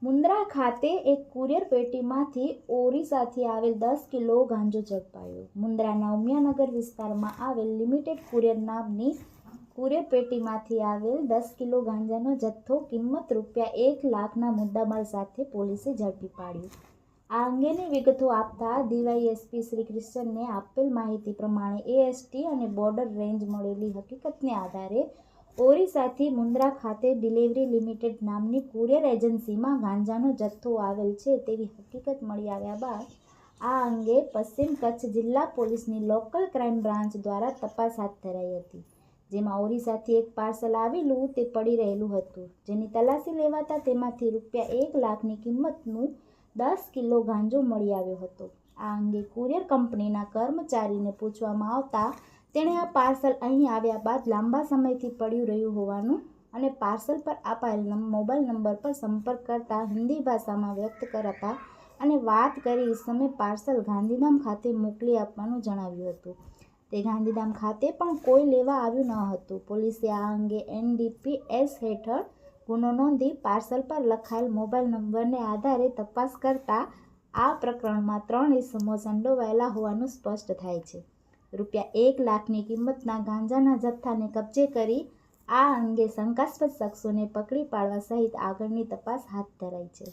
મુન્દ્રા ખાતે એક કુરિયર પેટીમાંથી ઓરિસ્સાથી આવેલ 10 કિલો ગાંજો ઝડપાયો। મુન્દ્રાના ઉમિયાનગર વિસ્તારમાં આવેલ લિમિટેડ કુરિયર નામની કુરિયર પેટીમાંથી આવેલ 10 કિલો ગાંજાનો જથ્થો કિંમત ₹1 લાખના મુદ્દામાલ સાથે પોલીસે ઝડપી પાડ્યો। આ અંગેની વિગતો આપતા ડીવાયએસપી શ્રી ક્રિશ્ચનને આપેલ માહિતી પ્રમાણે એએસટી અને બોર્ડર રેન્જ મળેલી હકીકતને આધારે ઓરિસ્સાથી મુન્દ્રા ખાતે ડિલિવરી લિમિટેડ નામની કુરિયર એજન્સીમાં ગાંજાનો જથ્થો આવેલ છે તેવી હકીકત મળી આવ્યા બાદ આ અંગે પશ્ચિમ કચ્છ જિલ્લા પોલીસની લોકલ ક્રાઇમ બ્રાન્ચ દ્વારા તપાસ હાથ ધરાઈ હતી, જેમાં ઓરિસ્સાથી એક પાર્સલ આવેલું તે પડી રહેલું હતું, જેની તલાશી લેવાતા તેમાંથી ₹1 લાખની કિંમતનું 10 કિલો ગાંજો મળી આવ્યો હતો। આ અંગે કુરિયર કંપનીના કર્મચારીને પૂછવામાં આવતા તેણે આ પાર્સલ અહીં આવ્યા બાદ લાંબા સમયથી પડ્યું રહ્યું હોવાનું અને પાર્સલ પર અપાયેલ મોબાઈલ નંબર પર સંપર્ક કરતા હિન્દી ભાષામાં વ્યક્ત કરતા અને વાત કરી ઇસમે પાર્સલ ગાંધીધામ ખાતે મોકલી આપવાનું જણાવ્યું હતું। તે ગાંધીધામ ખાતે પણ કોઈ લેવા આવ્યું ન હતું। પોલીસે આ અંગે NDPS હેઠળ ગુનો નોંધી પાર્સલ પર લખાયેલ મોબાઈલ નંબરને આધારે તપાસ કરતા આ પ્રકરણમાં 3 ઇસમો સંડોવાયેલા હોવાનું સ્પષ્ટ થાય છે। ₹1 લાખની કિંમતના ગાંજાના જથ્થાને કબજે કરી આ અંગે શંકાસ્પદ શખ્સોને પકડી પાડવા સહિત આગળની તપાસ હાથ ધરાઈ છે।